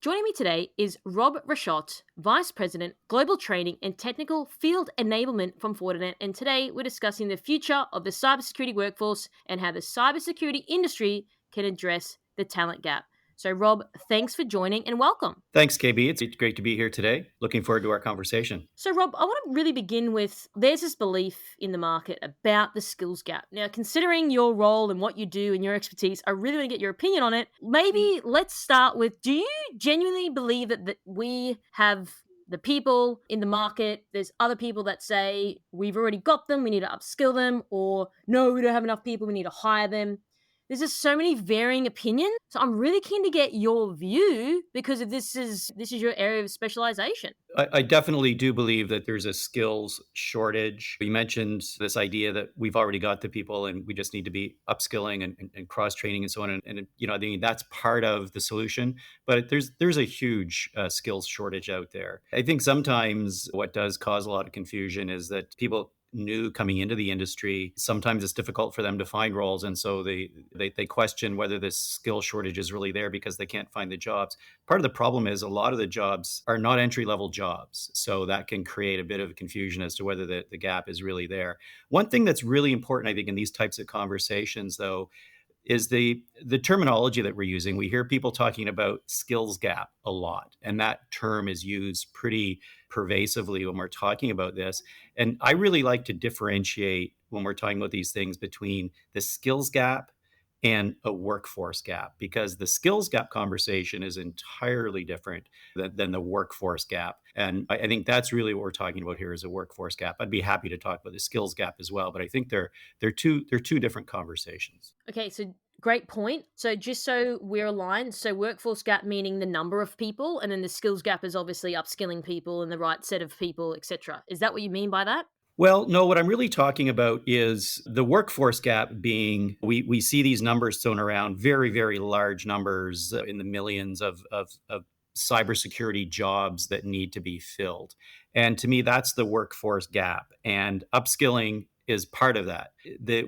Joining me today is Rob Rashotte, Vice President, Global Training and Technical Field Enablement from Fortinet. And today we're discussing the future of the cybersecurity workforce and how the cybersecurity industry can address the talent gap. So, Rob, thanks for joining and welcome. Thanks, KB. It's great to be here today. Looking forward to our conversation. So, Rob, I want to really begin with there's this belief in the market about the skills gap. Now, considering your role and what you do and your expertise, I really want to get your opinion on it. Maybe let's start with, do you genuinely believe that we have the people in the market? There's other people that say we've already got them, we need to upskill them, or no, we don't have enough people, we need to hire them. There's just so many varying opinions. So I'm really keen to get your view because this is your area of specialization. I definitely do believe that there's a skills shortage. You mentioned this idea that we've already got the people and we just need to be upskilling and cross training and so on. I mean, that's part of the solution. But there's a huge skills shortage out there. I think sometimes what does cause a lot of confusion is that people new coming into the industry, sometimes it's difficult for them to find roles, and so they question whether this skill shortage is really there because they can't find the jobs. Part of the problem is a lot of the jobs are not entry level jobs, so that can create a bit of confusion as to whether the gap is really there. One thing that's really important, I think, in these types of conversations, though, is the terminology that we're using. We hear people talking about skills gap a lot, and that term is used pretty pervasively when we're talking about this. And I really like to differentiate when we're talking about these things between the skills gap and a workforce gap, because the skills gap conversation is entirely different than the workforce gap. And I think that's really what we're talking about here is a workforce gap. I'd be happy to talk about the skills gap as well, but I think they're two different conversations. Okay, so great point. So just so we're aligned, so workforce gap meaning the number of people, and then the skills gap is obviously upskilling people and the right set of people, etc. Is that what you mean by that? Well, no, what I'm really talking about is the workforce gap being we see these numbers thrown around, very, very large numbers in the millions of cybersecurity jobs that need to be filled. And to me, that's the workforce gap. And upskilling is part of that.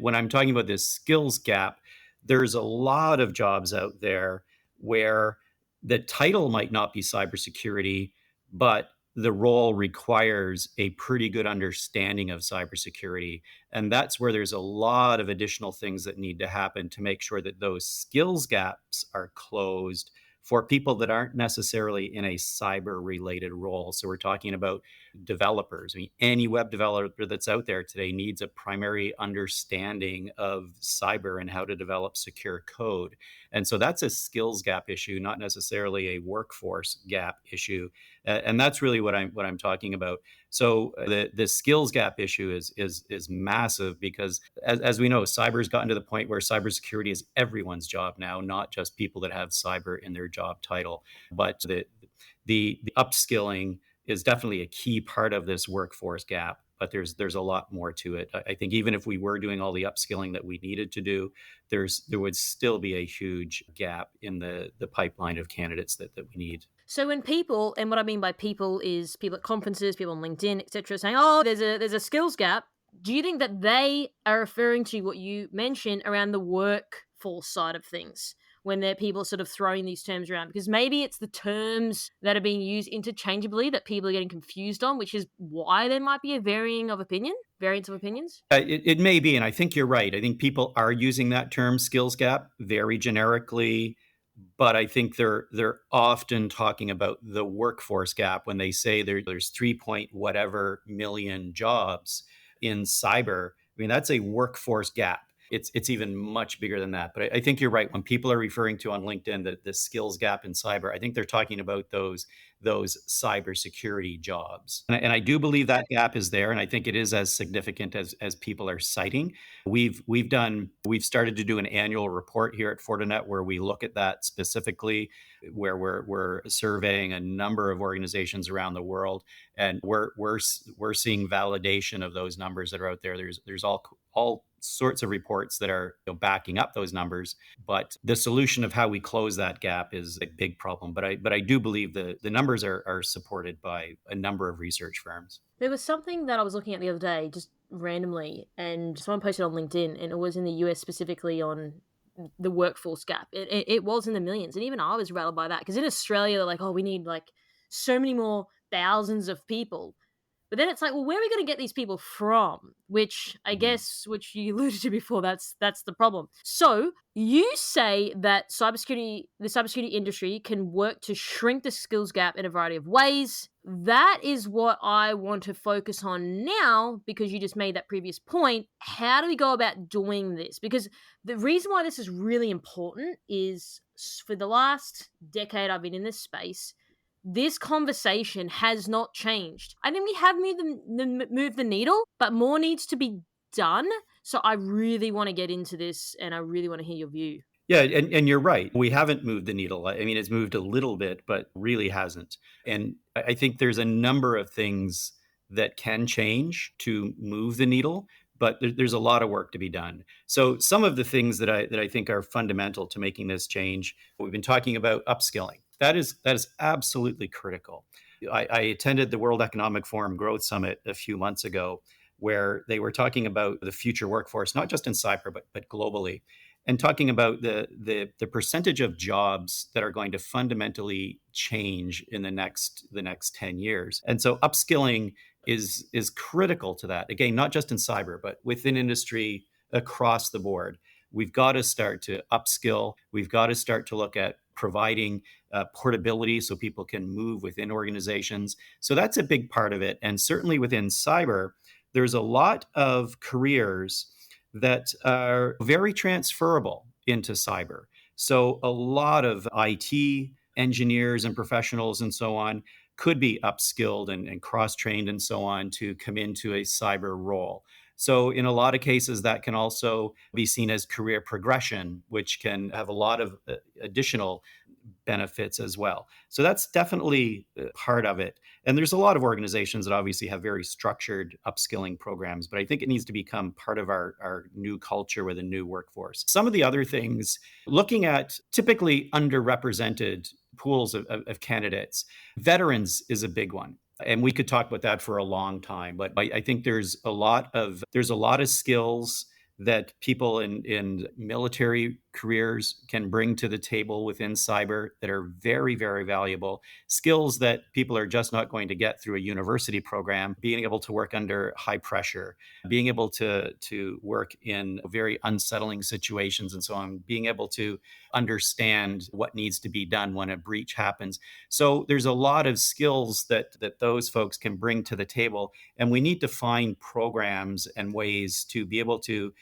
When I'm talking about this skills gap, there's a lot of jobs out there where the title might not be cybersecurity, but the role requires a pretty good understanding of cybersecurity. And that's where there's a lot of additional things that need to happen to make sure that those skills gaps are closed for people that aren't necessarily in a cyber related role. So we're talking about developers. I mean, any web developer that's out there today needs a primary understanding of cyber and how to develop secure code. And so that's a skills gap issue, not necessarily a workforce gap issue. And that's really what I'm talking about. So the skills gap issue is massive because as we know, cyber's gotten to the point where cybersecurity is everyone's job now, not just people that have cyber in their job title. But the upskilling is definitely a key part of this workforce gap. But there's a lot more to it. I think even if we were doing all the upskilling that we needed to do, there would still be a huge gap in the pipeline of candidates that we need. So when people, and what I mean by people is people at conferences, people on LinkedIn, etc., saying, "Oh, there's a skills gap." Do you think that they are referring to what you mentioned around the workforce side of things when they're people sort of throwing these terms around? Because maybe it's the terms that are being used interchangeably that people are getting confused on, which is why there might be a variance of opinions. It may be, and I think you're right. I think people are using that term skills gap very generically, but I think they're often talking about the workforce gap when they say there's 3 point whatever million jobs in cyber. I mean, that's a workforce gap. It's even much bigger than that. But I think you're right. When people are referring to on LinkedIn the skills gap in cyber, I think they're talking about those cybersecurity jobs. And I do believe that gap is there, and I think it is as significant as people are citing. We've started to do an annual report here at Fortinet where we look at that specifically, where we're surveying a number of organizations around the world, and we're seeing validation of those numbers that are out there. There's all sorts of reports that are backing up those numbers, but the solution of how we close that gap is a big problem. But I do believe the numbers are supported by a number of research firms. There was something that I was looking at the other day, just randomly, and someone posted on LinkedIn, and it was in the US specifically on the workforce gap. It was in the millions, and even I was rattled by that because in Australia they're like, oh, we need like so many more thousands of people. But then it's like, well, where are we going to get these people from? Which I Mhm. guess, which you alluded to before, that's the problem. So you say that the cybersecurity industry can work to shrink the skills gap in a variety of ways. That is what I want to focus on now because you just made that previous point. How do we go about doing this? Because the reason why this is really important is for the last decade I've been in this space, this conversation has not changed. I think we have moved the needle, but more needs to be done. So I really want to get into this and I really want to hear your view. Yeah, and you're right. We haven't moved the needle. I mean, it's moved a little bit, but really hasn't. And I think there's a number of things that can change to move the needle, but there's a lot of work to be done. So some of the things that I think are fundamental to making this change, we've been talking about upskilling. That is absolutely critical. I attended the World Economic Forum Growth Summit a few months ago, where they were talking about the future workforce, not just in cyber, but globally, and talking about the percentage of jobs that are going to fundamentally change in the next 10 years. And so upskilling is critical to that. Again, not just in cyber, but within industry across the board. We've got to start to upskill. We've got to start to look at providing portability so people can move within organizations. So that's a big part of it. And certainly within cyber, there's a lot of careers that are very transferable into cyber. So a lot of IT engineers and professionals and so on could be upskilled and cross-trained and so on to come into a cyber role. So in a lot of cases, that can also be seen as career progression, which can have a lot of additional benefits as well. So that's definitely part of it. And there's a lot of organizations that obviously have very structured upskilling programs, but I think it needs to become part of our new culture with a new workforce. Some of the other things, looking at typically underrepresented pools of candidates, veterans is a big one. And we could talk about that for a long time, but I think there's a lot of skills that people in military careers can bring to the table within cyber that are very, very valuable. Skills that people are just not going to get through a university program, being able to work under high pressure, being able to work in very unsettling situations and so on, being able to understand what needs to be done when a breach happens. So there's a lot of skills that those folks can bring to the table. And we need to find programs and ways to be able to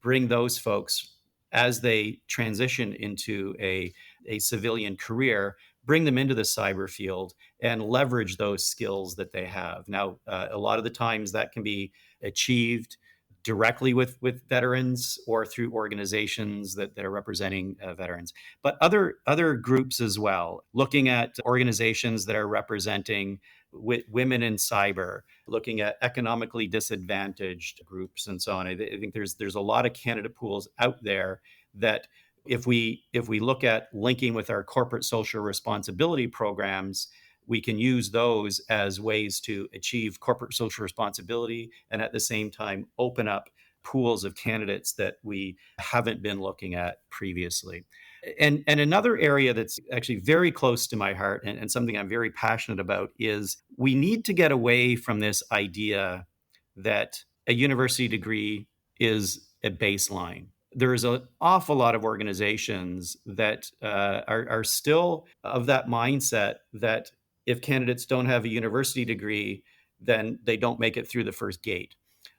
bring those folks as they transition into a civilian career, bring them into the cyber field and leverage those skills that they have. Now, a lot of the times that can be achieved directly with veterans or through organizations that are representing veterans, but other groups as well, looking at organizations that are representing women in cyber, looking at economically disadvantaged groups and so on. I think there's a lot of candidate pools out there that if we look at linking with our corporate social responsibility programs, we can use those as ways to achieve corporate social responsibility and at the same time open up pools of candidates that we haven't been looking at previously. And another area that's actually very close to my heart and something I'm very passionate about is we need to get away from this idea that a university degree is a baseline. There's an awful lot of organizations that are still of that mindset that if candidates don't have a university degree, then they don't make it through the first gate.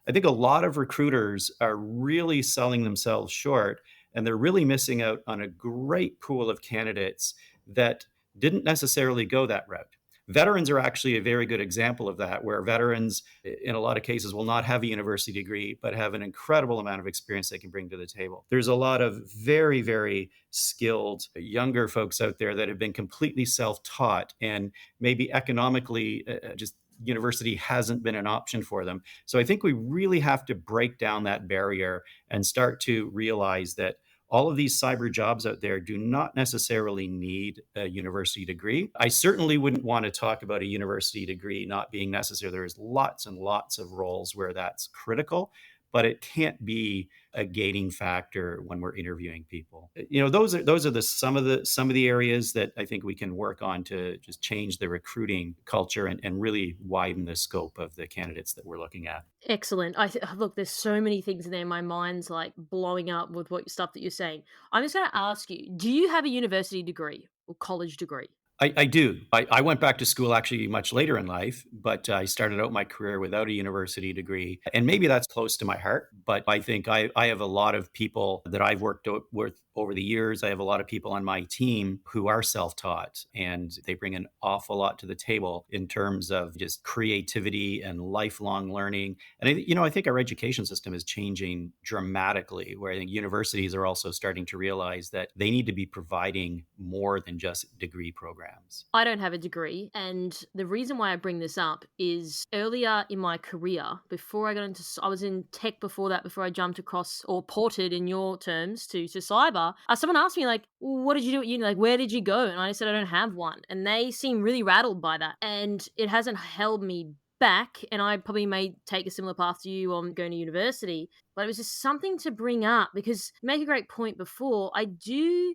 I think a lot of recruiters are really selling themselves short, and they're really missing out on a great pool of candidates that didn't necessarily go that route. Veterans are actually a very good example of that, where veterans, in a lot of cases, will not have a university degree, but have an incredible amount of experience they can bring to the table. There's a lot of very, very skilled younger folks out there that have been completely self taught and maybe economically just university hasn't been an option for them. So I think we really have to break down that barrier and start to realize that all of these cyber jobs out there do not necessarily need a university degree. I certainly wouldn't want to talk about a university degree not being necessary. There's lots and lots of roles where that's critical. but it can't be a gating factor when we're interviewing people. Those are some of the areas that I think we can work on to just change the recruiting culture and really widen the scope of the candidates that we're looking at. Excellent. Look, there's so many things in there. My mind's like blowing up with what stuff that you're saying. I'm just going to ask you, do you have a university degree or college degree? I do. I went back to school actually much later in life, but I started out my career without a university degree. And maybe that's close to my heart, but I think I have a lot of people that I've with over the years. I have a lot of people on my team who are self taught, and they bring an awful lot to the table in terms of just creativity and lifelong learning. And I think our education system is changing dramatically, where I think universities are also starting to realize that they need to be providing more than just degree programs. I don't have a degree. And the reason why I bring this up is earlier in my career, before I got into, I was in tech before that, before I jumped across or ported in your terms to cyber. Someone asked me, like, "Well, what did you do at uni? Like, where did you go?" And I said, I don't have one. And they seem really rattled by that. And it hasn't held me back. And I probably may take a similar path to you on going to university. But it was just something to bring up because you make a great point before. I do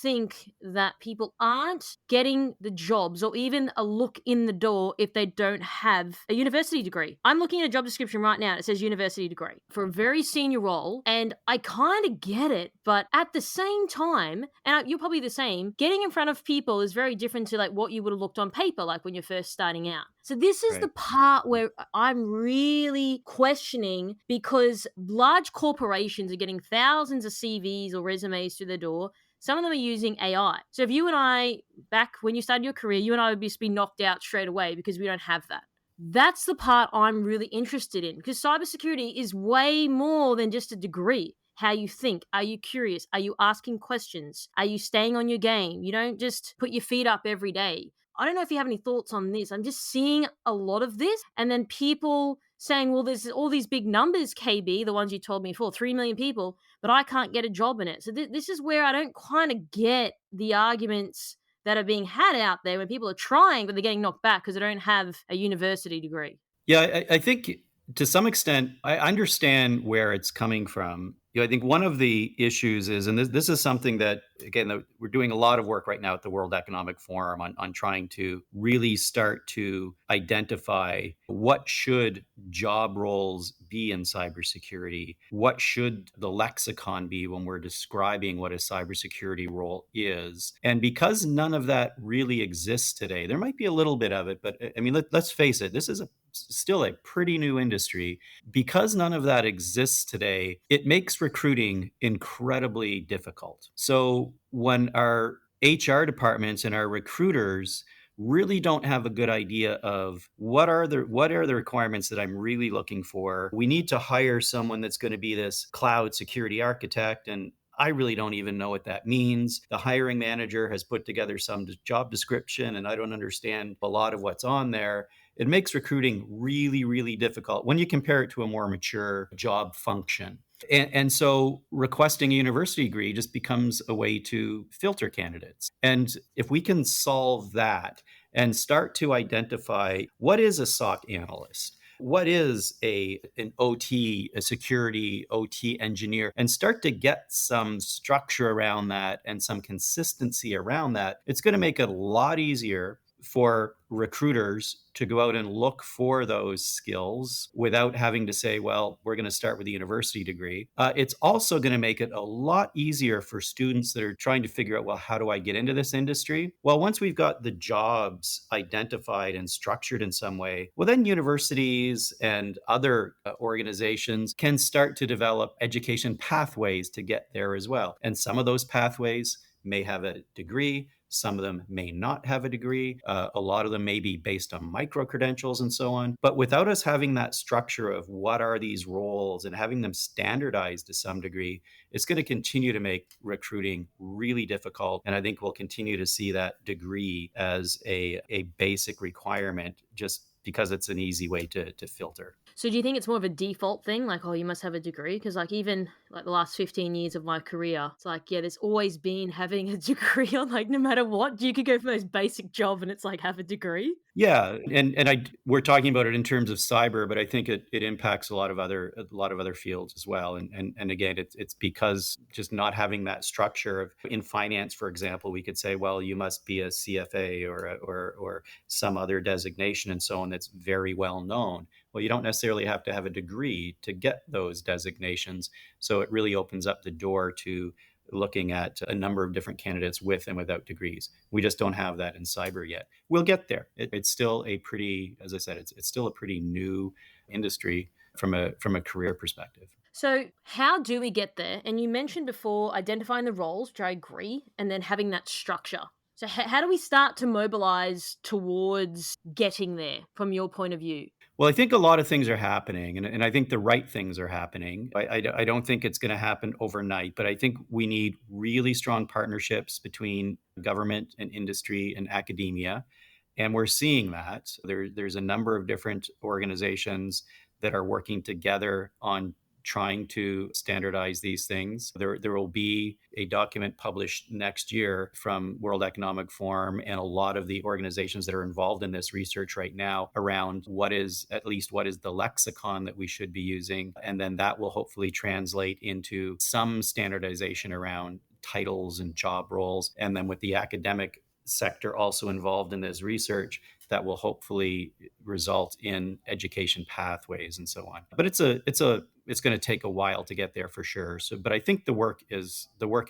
think that people aren't getting the jobs or even a look in the door if they don't have a university degree. I'm looking at a job description right now and it says university degree for a very senior role, and I kind of get it, but at the same time, and you're probably the same, getting in front of people is very different to like what you would have looked on paper like when you're first starting out. So this is the Right. part where I'm really questioning, because large corporations are getting thousands of CVs or resumes through their door. Some of them are using AI. So if you and I, back when you started your career, you and I would just be knocked out straight away because we don't have that. That's the part I'm really interested in, because cybersecurity is way more than just a degree. How you think. Are you curious? Are you asking questions? Are you staying on your game? You don't just put your feet up every day. I don't know if you have any thoughts on this. I'm just seeing a lot of this. And then people saying, well, there's all these big numbers, KB, the ones you told me before, 3 million people, but I can't get a job in it. So this is where I don't kind of get the arguments that are being had out there when people are trying, but they're getting knocked back because they don't have a university degree. Yeah, I think to some extent, I understand where it's coming from. I think one of the issues is, and this is something that, again, we're doing a lot of work right now at the World Economic Forum on trying to really start to identify what should job roles be in cybersecurity? What should the lexicon be when we're describing what a cybersecurity role is? And because none of that really exists today, there might be a little bit of it, but I mean, let's face it, this is still a pretty new industry. Because none of that exists today, it makes recruiting incredibly difficult. So when our HR departments and our recruiters really don't have a good idea of what are the requirements that I'm really looking for. We need to hire someone that's going to be this cloud security architect, and I really don't even know what that means. The hiring manager has put together some job description and I don't understand a lot of what's on there. It makes recruiting really, really difficult when you compare it to a more mature job function. And so requesting a university degree just becomes a way to filter candidates. And if we can solve that and start to identify what is a SOC analyst, what is an OT, a security OT engineer, and start to get some structure around that and some consistency around that, it's going to make it a lot easier for recruiters to go out and look for those skills without having to say, well, we're going to start with a university degree. It's also going to make it a lot easier for students that are trying to figure out, well, how do I get into this industry? Well, once we've got the jobs identified and structured in some way, well, then universities and other organizations can start to develop education pathways to get there as well. And some of those pathways may have a degree. Some of them may not have a degree. A lot of them may be based on micro credentials and so on. But without us having that structure of what are these roles and having them standardized to some degree, it's going to continue to make recruiting really difficult. And I think we'll continue to see that degree as a basic requirement just because it's an easy way to filter. So do you think it's more of a default thing, like, oh, you must have a degree? Because like even like the last 15 years of my career, it's like, yeah, there's always been having a degree on like no matter what. You could go for the most basic job and it's like have a degree. Yeah, and we're talking about it in terms of cyber, but I think it impacts a lot of other fields as well. And again, it's because just not having that structure of in finance, for example, we could say, well, you must be a CFA or some other designation and so on that's very well known. Well, you don't necessarily have to have a degree to get those designations. So it really opens up the door to looking at a number of different candidates with and without degrees. We just don't have that in cyber yet. We'll get there. It's still a pretty, as I said, it's still a pretty new industry from a career perspective. So how do we get there? And you mentioned before identifying the roles, which I agree, and then having that structure. So how do we start to mobilize towards getting there from your point of view? Well, I think a lot of things are happening, and I think the right things are happening. I don't think it's going to happen overnight, but I think we need really strong partnerships between government and industry and academia. And we're seeing that. There's a number of different organizations that are working together on trying to standardize these things. There will be a document published next year from World Economic Forum and a lot of the organizations that are involved in this research right now around what is the lexicon that we should be using. And then that will hopefully translate into some standardization around titles and job roles. And then with the academic sector also involved in this research, that will hopefully result in education pathways and so on. But it's going to take a while to get there for sure. So, but I think the work is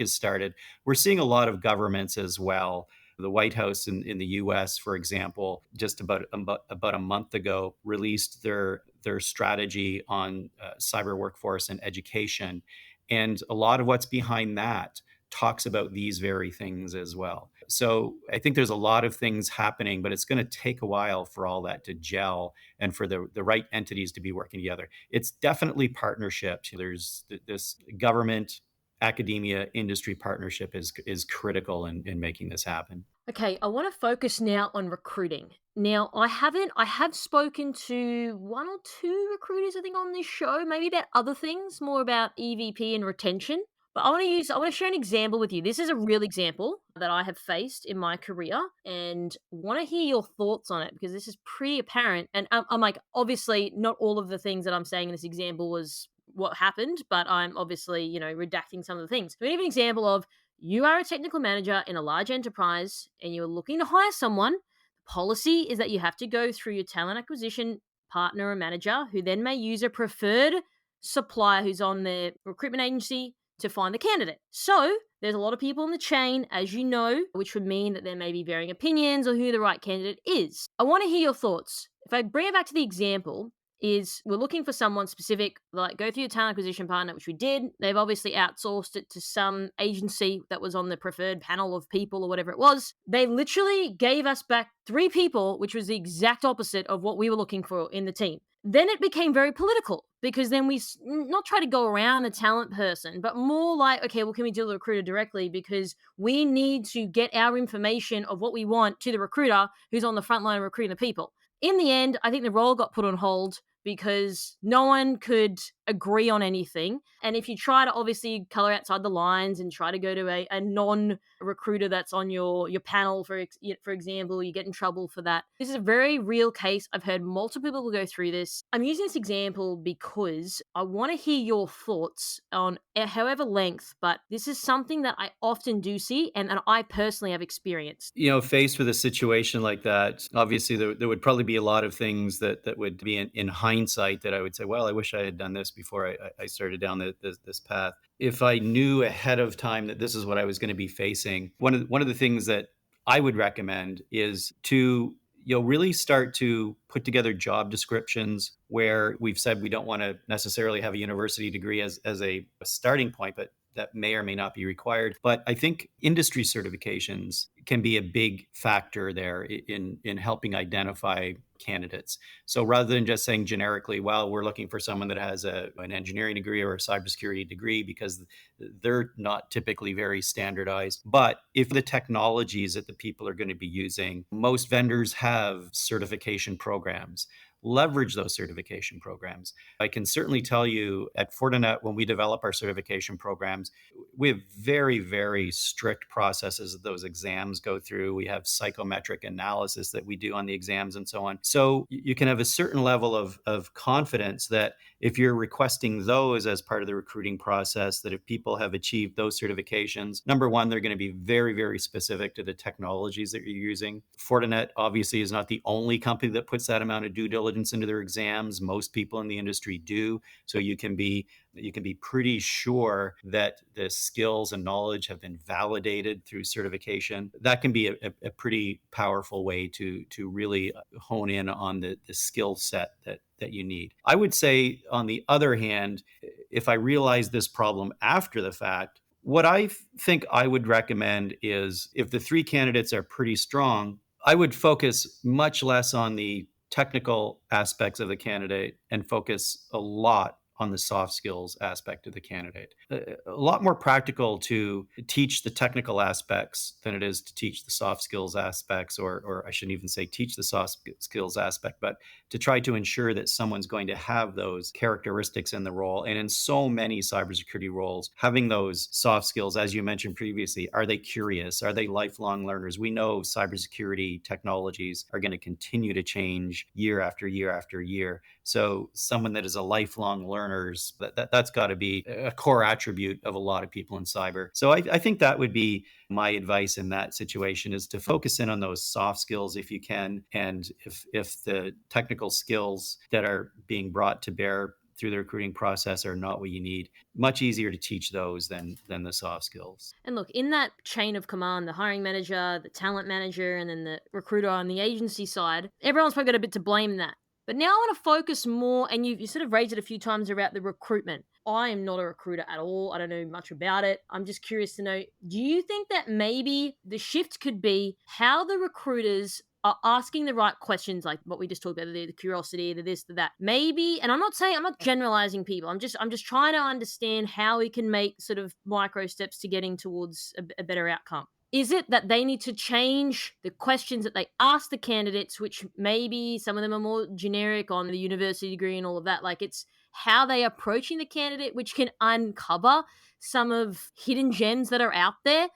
started. We're seeing a lot of governments as well. The White House in the U.S., for example, just about a month ago, released their strategy on cyber workforce and education, and a lot of what's behind that talks about these very things as well. So I think there's a lot of things happening, but it's going to take a while for all that to gel and for the right entities to be working together. It's definitely partnerships. There's this government, academia, industry partnership is critical in making this happen. Okay, I want to focus now on recruiting. Now, I have spoken to one or two recruiters, I think, on this show, maybe about other things, more about EVP and retention. But I want to share an example with you. This is a real example that I have faced in my career and want to hear your thoughts on it because this is pretty apparent. And I'm like, obviously, not all of the things that I'm saying in this example was what happened, but I'm obviously, redacting some of the things. So, we have an example of you are a technical manager in a large enterprise and you're looking to hire someone. The policy is that you have to go through your talent acquisition partner or manager, who then may use a preferred supplier who's on the recruitment agency to find the candidate. So there's a lot of people in the chain, as you know, which would mean that there may be varying opinions on who the right candidate is. I want to hear your thoughts. If I bring it back to the example, is we're looking for someone specific, like go through your talent acquisition partner, which we did. They've obviously outsourced it to some agency that was on the preferred panel of people or whatever it was. They literally gave us back 3 people, which was the exact opposite of what we were looking for in the team. Then it became very political because then we not try to go around the talent person, but more like, okay, well, can we deal with the recruiter directly? Because we need to get our information of what we want to the recruiter who's on the front line recruiting the people. In the end, I think the role got put on hold because no one could agree on anything. And if you try to obviously color outside the lines and try to go to a non-recruiter that's on your panel, for example, you get in trouble for that. This is a very real case. I've heard multiple people go through this. I'm using this example because I want to hear your thoughts on however length, but this is something that I often do see and I personally have experienced. Faced with a situation like that, obviously there would probably be a lot of things that would be in hindsight that I would say, well, I wish I had done this before I started down this path. If I knew ahead of time that this is what I was going to be facing, one of the things that I would recommend is to really start to put together job descriptions where we've said we don't want to necessarily have a university degree as a starting point, but that may or may not be required. But I think industry certifications can be a big factor there in helping identify candidates. So rather than just saying generically, well, we're looking for someone that has an engineering degree or a cybersecurity degree, because they're not typically very standardized. But if the technologies that the people are going to be using, most vendors have certification programs. Leverage those certification programs. I can certainly tell you at Fortinet, when we develop our certification programs, we have very, very strict processes that those exams go through. We have psychometric analysis that we do on the exams and so on. So you can have a certain level of confidence that if you're requesting those as part of the recruiting process, that if people have achieved those certifications, number one, they're going to be very, very specific to the technologies that you're using. Fortinet obviously is not the only company that puts that amount of due diligence into their exams. Most people in the industry do. So you can be pretty sure that the skills and knowledge have been validated through certification. That can be a pretty powerful way to really hone in on the skill set that you need. I would say, on the other hand, if I realize this problem after the fact, what I think I would recommend is, if the three candidates are pretty strong, I would focus much less on the technical aspects of the candidate and focus a lot on the soft skills aspect of the candidate. A lot more practical to teach the technical aspects than it is to teach the soft skills aspects, or I shouldn't even say teach the soft skills aspect, but to try to ensure that someone's going to have those characteristics in the role. And in so many cybersecurity roles, having those soft skills, as you mentioned previously, are they curious? Are they lifelong learners? We know cybersecurity technologies are going to continue to change year after year after year. So someone that is a lifelong learner, that's got to be a core attribute of a lot of people in cyber. So I think that would be my advice in that situation, is to focus in on those soft skills if you can. And if the technical skills that are being brought to bear through the recruiting process are not what you need, much easier to teach those than the soft skills. And look, in that chain of command, the hiring manager, the talent manager, and then the recruiter on the agency side, everyone's probably got a bit to blame in that. But now I want to focus more, and you sort of raised it a few times about the recruitment. I am not a recruiter at all. I don't know much about it. I'm just curious to know, do you think that maybe the shift could be how the recruiters are asking the right questions, like what we just talked about, the curiosity, the this, the that. Maybe, and I'm not generalizing people. I'm just trying to understand how we can make sort of micro steps to getting towards a better outcome. Is it that they need to change the questions that they ask the candidates, which maybe some of them are more generic on the university degree and all of that? Like, it's how they are approaching the candidate, which can uncover some of hidden gems that are out there.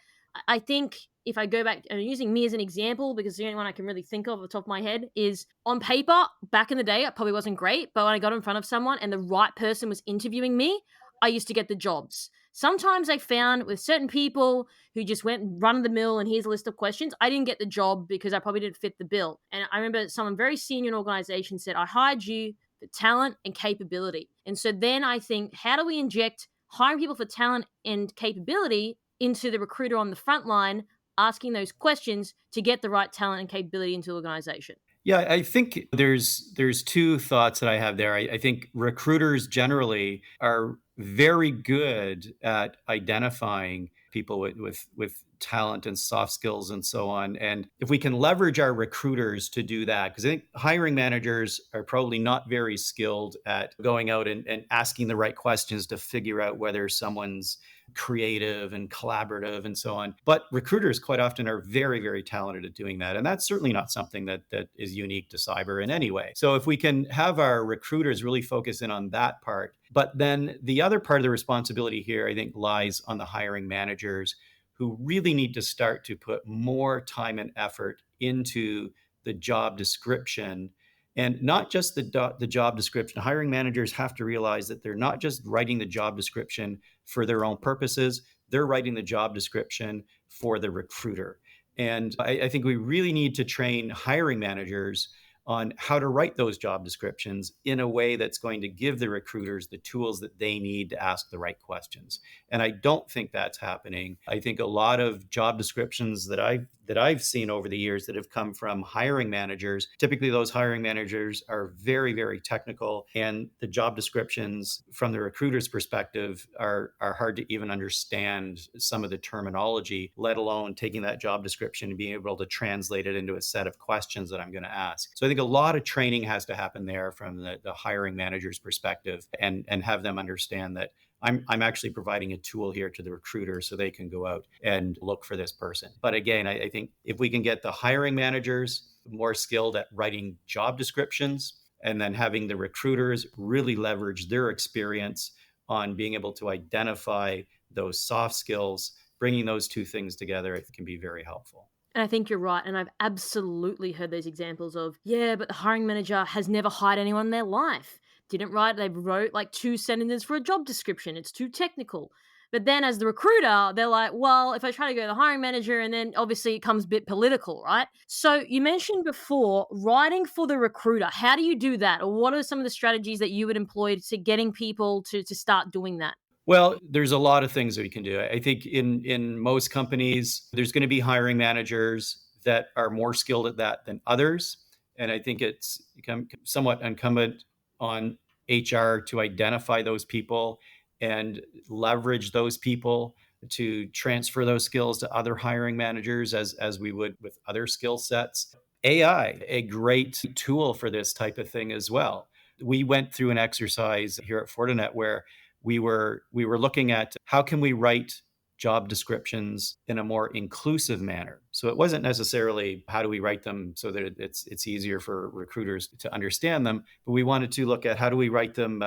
I think if I go back, and using me as an example, because the only one I can really think of off the top of my head is, on paper, back in the day, it probably wasn't great, but when I got in front of someone and the right person was interviewing me, I used to get the jobs. Sometimes I found with certain people who just went run of the mill and here's a list of questions, I didn't get the job because I probably didn't fit the bill. And I remember someone very senior in an organization said, I hired you for talent and capability. And so then I think, how do we inject hiring people for talent and capability into the recruiter on the front line, asking those questions to get the right talent and capability into the organization? Yeah, I think there's two thoughts that I have there. I think recruiters generally are very good at identifying people with talent and soft skills and so on. And if we can leverage our recruiters to do that, because I think hiring managers are probably not very skilled at going out and asking the right questions to figure out whether someone's creative and collaborative and so on. But recruiters quite often are very, very talented at doing that. And that's certainly not something that is unique to cyber in any way. So if we can have our recruiters really focus in on that part, but then the other part of the responsibility here, I think, lies on the hiring managers, who really need to start to put more time and effort into the job description. And not just the job description. Hiring managers have to realize that they're not just writing the job description for their own purposes. They're writing the job description for the recruiter. And I think we really need to train hiring managers on how to write those job descriptions in a way that's going to give the recruiters the tools that they need to ask the right questions. And I don't think that's happening. I think a lot of job descriptions that I've seen over the years that have come from hiring managers, typically those hiring managers are very, very technical, and the job descriptions from the recruiter's perspective are hard to even understand some of the terminology, let alone taking that job description and being able to translate it into a set of questions that I'm going to ask. So I think a lot of training has to happen there from the hiring manager's perspective, and have them understand that I'm actually providing a tool here to the recruiter so they can go out and look for this person. But again, I think if we can get the hiring managers more skilled at writing job descriptions, and then having the recruiters really leverage their experience on being able to identify those soft skills, bringing those two things together, it can be very helpful. And I think you're right. And I've absolutely heard these examples of, yeah, but the hiring manager has never hired anyone in their life. Didn't write, they wrote like two sentences for a job description. It's too technical. But then as the recruiter, they're like, well, if I try to go to the hiring manager, and then obviously it comes a bit political, right? So you mentioned before writing for the recruiter. How do you do that? Or what are some of the strategies that you would employ to getting people to start doing that? Well, there's a lot of things that we can do. I think in most companies, there's going to be hiring managers that are more skilled at that than others, and I think it's become somewhat incumbent on HR to identify those people and leverage those people to transfer those skills to other hiring managers as we would with other skill sets. AI, a great tool for this type of thing as well. We went through an exercise here at Fortinet where we were looking at how can we write job descriptions in a more inclusive manner. So it wasn't necessarily how do we write them so that it's easier for recruiters to understand them, but we wanted to look at how do we write them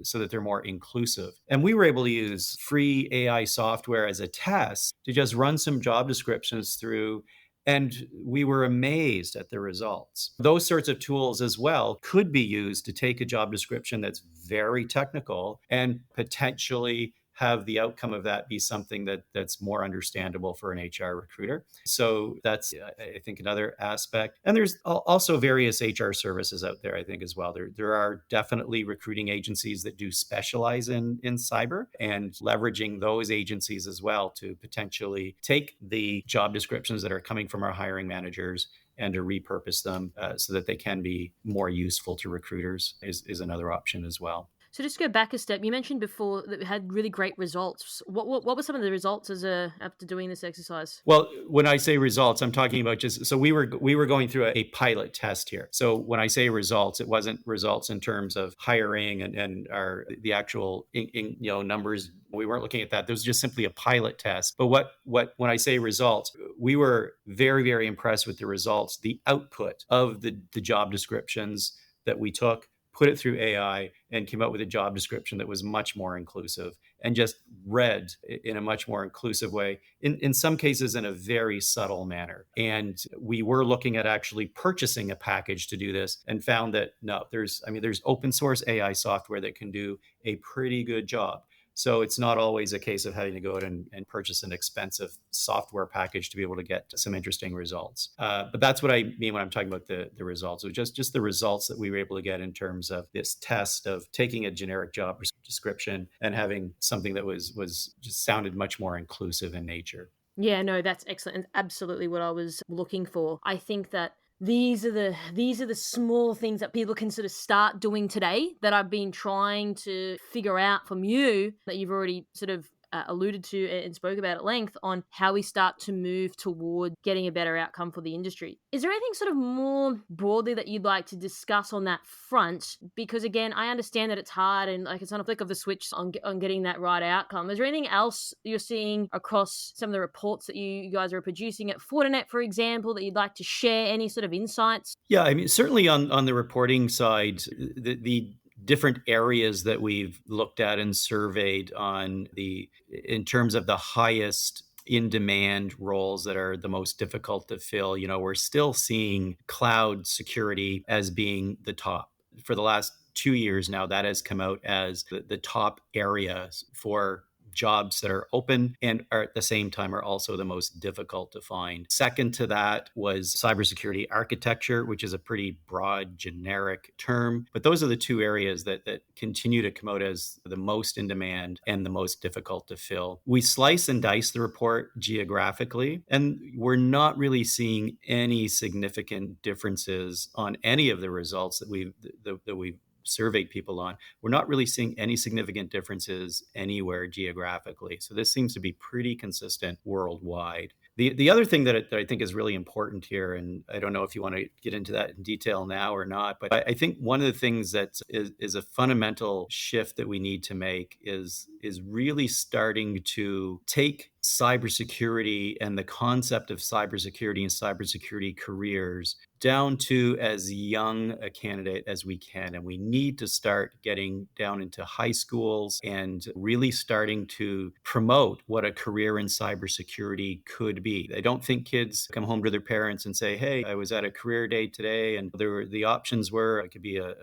so that they're more inclusive. And we were able to use free AI software as a test to just run some job descriptions through, and we were amazed at the results. Those sorts of tools as well could be used to take a job description that's very technical and potentially have the outcome of that be something that's more understandable for an HR recruiter. So that's, I think, another aspect. And there's also various HR services out there, I think, as well. There are definitely recruiting agencies that do specialize in cyber, and leveraging those agencies as well to potentially take the job descriptions that are coming from our hiring managers and to repurpose them so that they can be more useful to recruiters is another option as well. So just go back a step. You mentioned before that we had really great results. What were some of the results after doing this exercise? Well, when I say results, I'm talking about just so we were going through a pilot test here. So when I say results, it wasn't results in terms of hiring and our the actual numbers. We weren't looking at that. There was just simply a pilot test. But what when I say results, we were very, very impressed with the results, the output of the job descriptions that we took, put it through AI, and came up with a job description that was much more inclusive and just read in a much more inclusive way, in some cases in a very subtle manner. And we were looking at actually purchasing a package to do this, and found that no, there's open source AI software that can do a pretty good job. So it's not always a case of having to go out and purchase an expensive software package to be able to get some interesting results. But that's what I mean when I'm talking about the results. So just the results that we were able to get in terms of this test of taking a generic job description and having something that was just sounded much more inclusive in nature. Yeah, no, that's excellent. And absolutely what I was looking for. I think that these are the small things that people can sort of start doing today that I've been trying to figure out from you that you've already sort of alluded to and spoke about at length on how we start to move toward getting a better outcome for the industry. Is there anything sort of more broadly that you'd like to discuss on that front? Because again, I understand that it's hard and like it's on a flick of the switch on getting that right outcome. Is there anything else you're seeing across some of the reports that you guys are producing at Fortinet, for example, that you'd like to share? Any sort of insights? Yeah, I mean, certainly on the reporting side, the different areas that we've looked at and surveyed on the in terms of the highest in demand roles that are the most difficult to fill, we're still seeing cloud security as being the top. For the last 2 years now, that has come out as the top area for jobs that are open and are at the same time are also the most difficult to find. Second to that was cybersecurity architecture, which is a pretty broad, generic term. But those are the two areas that continue to come out as the most in demand and the most difficult to fill. We slice and dice the report geographically, and we're not really seeing any significant differences on any of the results that we've surveyed people on. We're not really seeing any significant differences anywhere geographically. So this seems to be pretty consistent worldwide. The other thing that I think is really important here, and I don't know if you want to get into that in detail now or not, but I think one of the things that is a fundamental shift that we need to make is really starting to take cybersecurity and the concept of cybersecurity and cybersecurity careers down to as young a candidate as we can. And we need to start getting down into high schools and really starting to promote what a career in cybersecurity could be. I don't think kids come home to their parents and say, hey, I was at a career day today and the options were I could be a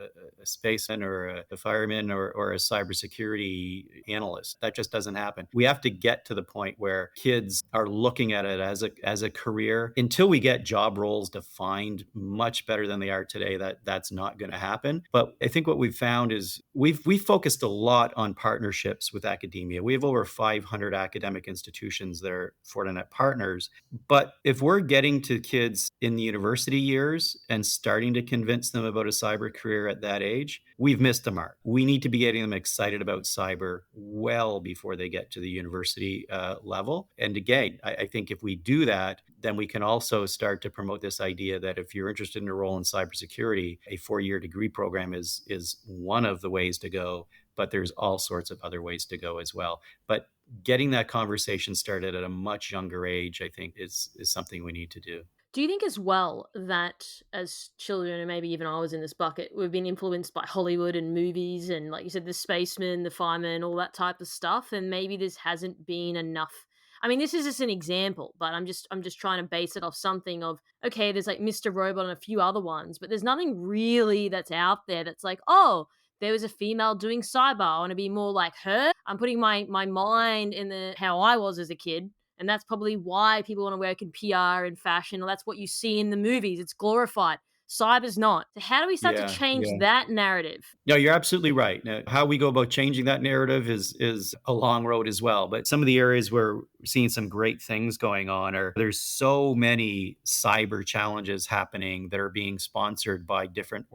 spaceman or a fireman or a cybersecurity analyst. That just doesn't happen. We have to get to the point where kids are looking at it as a career. Until we get job roles defined much better than they are today, that's not going to happen. But I think what we've found is we've focused a lot on partnerships with academia. We have over 500 academic institutions that are Fortinet partners. But if we're getting to kids in the university years and starting to convince them about a cyber career at that age, we've missed the mark. We need to be getting them excited about cyber well before they get to the university level. And again, I think if we do that, then we can also start to promote this idea that if you're interested in a role in cybersecurity, a 4-year degree program is one of the ways to go, but there's all sorts of other ways to go as well. But getting that conversation started at a much younger age, I think, is something we need to do. Do you think as well that as children, and maybe even I was in this bucket, we've been influenced by Hollywood and movies and, like you said, the spacemen, the firemen, all that type of stuff, and maybe this hasn't been enough. I mean, this is just an example, but I'm just trying to base it off something of, okay, there's like Mr. Robot and a few other ones, but there's nothing really that's out there that's like, oh, there was a female doing cyber. I want to be more like her. I'm putting my mind in the how I was as a kid, and that's probably why people want to work in PR and fashion, or that's what you see in the movies. It's glorified. Cyber's not. So how do we start to Yeah, change yeah. that narrative? No, you're absolutely right. Now, how we go about changing that narrative is a long road as well. But some of the areas where we're seeing some great things going on are there's so many cyber challenges happening that are being sponsored by different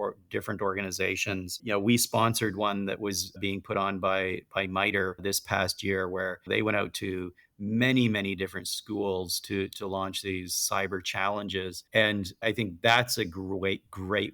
organizations. You know, we sponsored one that was being put on by MITRE this past year, where they went out to many different schools to launch these cyber challenges, and I think that's a great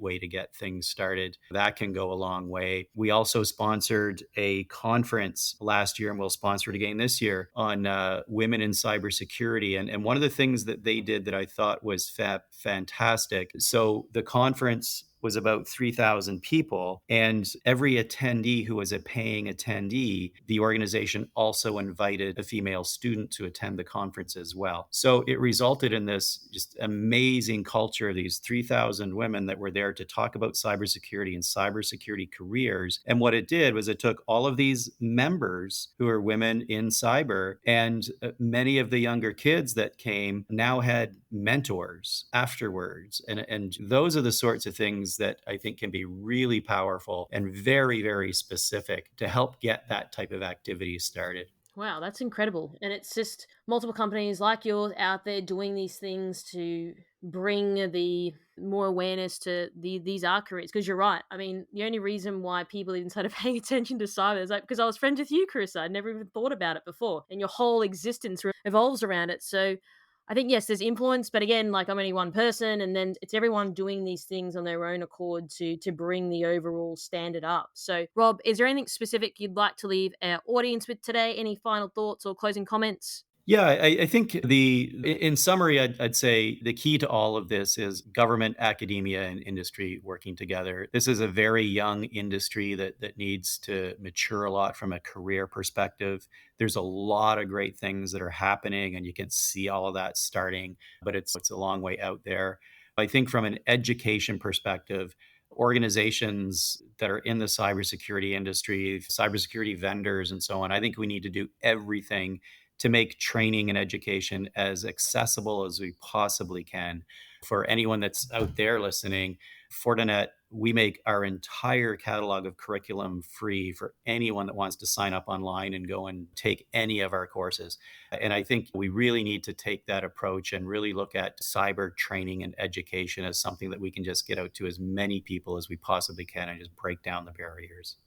way to get things started. That can go a long way. We also sponsored a conference last year, and we'll sponsor it again this year, on women in cybersecurity. And one of the things that they did that I thought was fantastic. So the conference was about 3,000 people. And every attendee who was a paying attendee, the organization also invited a female student to attend the conference as well. So it resulted in this just amazing culture of these 3,000 women that were there to talk about cybersecurity and cybersecurity careers. And what it did was it took all of these members who are women in cyber, and many of the younger kids that came now had mentors afterwards. And those are the sorts of things that I think can be really powerful and very specific to help get that type of activity started. Wow, that's incredible. And it's just multiple companies like yours out there doing these things to bring the more awareness to these are careers. Because you're right. I mean, the only reason why people even started paying attention to cyber is like because I was friends with you, Carissa. I'd never even thought about it before. And your whole existence evolves around it. So I think yes, there's influence, but again, like I'm only one person, and then it's everyone doing these things on their own accord to bring the overall standard up. So, Rob, is there anything specific you'd like to leave our audience with today? Any final thoughts or closing comments? Yeah, I think in summary, I'd say the key to all of this is government, academia, and industry working together. This is a very young industry that needs to mature a lot from a career perspective. There's a lot of great things that are happening, and you can see all of that starting, but it's a long way out there. I think from an education perspective, organizations that are in the cybersecurity industry, cybersecurity vendors, and so on. I think we need to do everything to make training and education as accessible as we possibly can. For anyone that's out there listening, Fortinet, we make our entire catalog of curriculum free for anyone that wants to sign up online and go and take any of our courses. And I think we really need to take that approach and really look at cyber training and education as something that we can just get out to as many people as we possibly can and just break down the barriers.